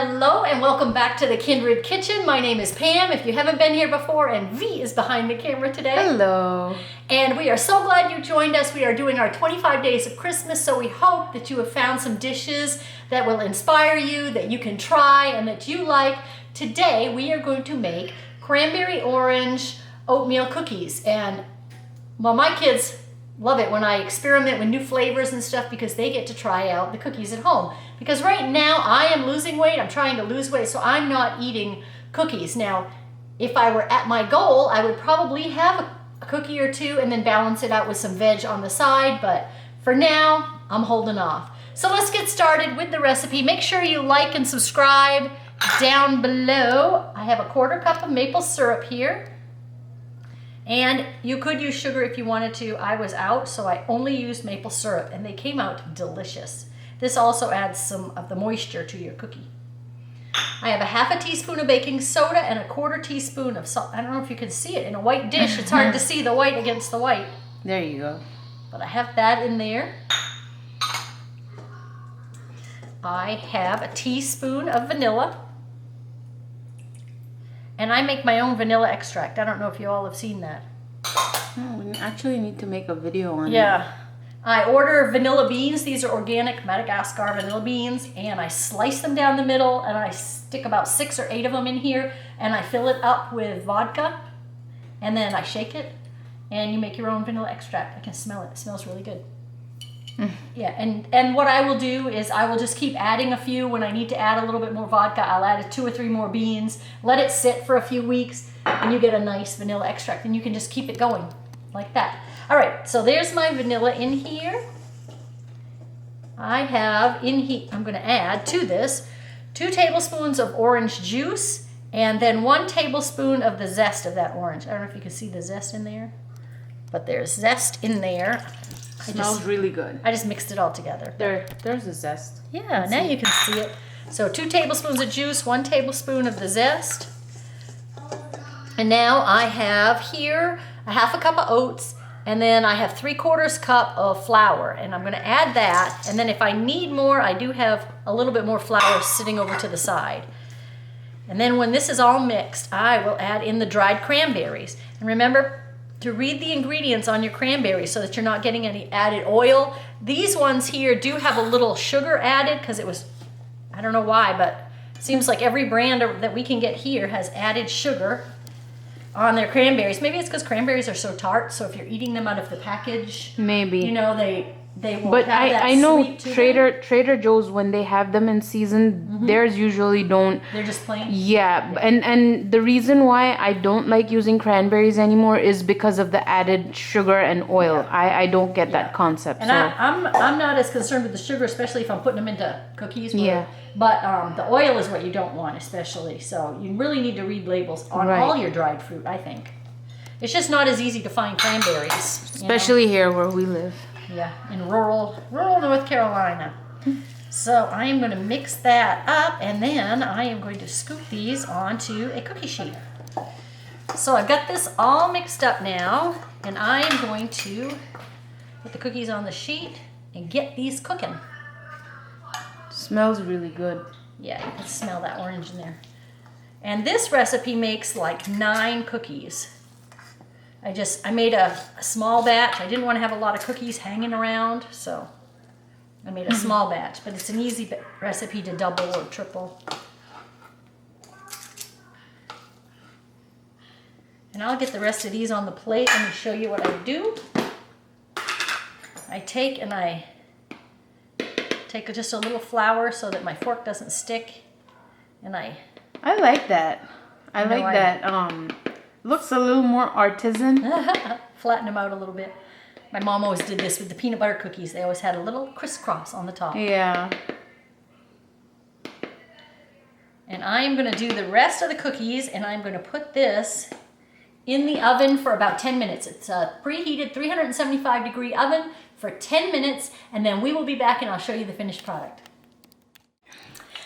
Hello and welcome back to the Kindred Kitchen. My name is Pam, if you haven't been here before, and V is behind the camera today. Hello. And we are so glad you joined us. We are doing our 25 days of Christmas, so we hope that you have found some dishes that will inspire you, that you can try, and that you like. Today we are going to make cranberry orange oatmeal cookies. And well, my kids love it when I experiment with new flavors and stuff because they get to try out the cookies at home. Because right now I am losing weight, I'm trying to lose weight, so I'm not eating cookies. Now, if I were at my goal, I would probably have a cookie or two and then balance it out with some veg on the side, but for now, I'm holding off. So let's get started with the recipe. Make sure you like and subscribe down below. I have a 1/4 cup of maple syrup here. And you could use sugar if you wanted to. I was out, so I only used maple syrup, and they came out delicious. This also adds some of the moisture to your cookie. I have a 1/2 teaspoon of baking soda and a 1/4 teaspoon of salt. I don't know if you can see it in a white dish. It's hard to see the white against the white. There you go. But I have that in there. I have a teaspoon of vanilla. And I make my own vanilla extract. I don't know if you all have seen that. Oh, we actually need to make a video on it. Yeah. I order vanilla beans. These are organic Madagascar vanilla beans. And I slice them down the middle. And I stick about 6 or 8 of them in here. And I fill it up with vodka. And then I shake it. And you make your own vanilla extract. I can smell it. It smells really good. Yeah, and what I will do is I will just keep adding a few. When I need to add a little bit more vodka, I'll add 2 or 3 more beans, let it sit for a few weeks, and you get a nice vanilla extract, and you can just keep it going like that. All right, so there's my vanilla in here. I have in here, I'm going to add to this 2 tablespoons of orange juice, and then 1 tablespoon of the zest of that orange. I don't know if you can see the zest in there, but there's zest in there. Smells really good. I just mixed it all together. There's a zest. Yeah, now you can see it. So 2 tablespoons of juice, 1 tablespoon of the zest. And now I have here a 1/2 cup of oats, and then I have 3/4 cup of flour, and I'm gonna add that. And then if I need more, I do have a little bit more flour sitting over to the side. And then when this is all mixed, I will add in the dried cranberries. And remember, to read the ingredients on your cranberries so that you're not getting any added oil. These ones here do have a little sugar added because it was, I don't know why, but it seems like every brand that we can get here has added sugar on their cranberries. Maybe it's because cranberries are so tart, so if you're eating them out of the package, maybe, you know, they won't but have that I know sweet to them. Trader Joe's, when they have them in season, theirs usually don't. They're just plain? Yeah, and the reason why I don't like using cranberries anymore is because of the added sugar and oil. Yeah. I don't get that concept. And so. I'm not as concerned with the sugar, especially if I'm putting them into cookies. Yeah. But the oil is what you don't want, especially. So you really need to read labels on all your dried fruit, I think. It's just not as easy to find cranberries. Especially here where we live. Yeah, in rural North Carolina. So I am going to mix that up, and then I am going to scoop these onto a cookie sheet. So I've got this all mixed up now, and I am going to put the cookies on the sheet and get these cooking. Smells really good. Yeah, you can smell that orange in there. And this recipe makes like 9 cookies. I made a small batch. I didn't want to have a lot of cookies hanging around, so I made a small batch, but it's an easy recipe to double or triple. And I'll get the rest of these on the plate. Let me show you what I do. I take just a little flour so that my fork doesn't stick, and I like that. I like that. Looks a little more artisan. Flatten them out a little bit. My mom always did this with the peanut butter cookies. They always had a little crisscross on the top. Yeah. And I am going to do the rest of the cookies, and I'm going to put this in the oven for about 10 minutes. It's a preheated 375-degree oven for 10 minutes, and then we will be back and I'll show you the finished product.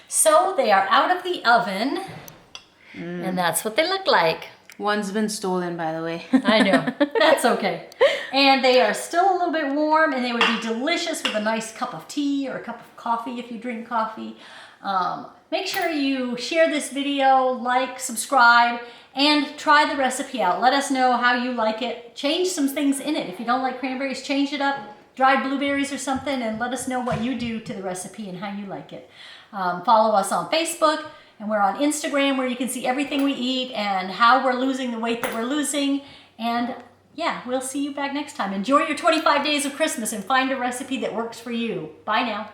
So they are out of the oven, and that's what they look like. One's been stolen, by the way. I know. That's okay. And they are still a little bit warm, and they would be delicious with a nice cup of tea or a cup of coffee if you drink coffee. Make sure you share this video, like, subscribe, and try the recipe out. Let us know how you like it. Change some things in it. If you don't like cranberries, change it up. Dried blueberries or something, and let us know what you do to the recipe and how you like it. Follow us on Facebook, and we're on Instagram where you can see everything we eat and how we're losing the weight that we're losing. And yeah, we'll see you back next time. Enjoy your 25 days of Christmas and find a recipe that works for you. Bye now.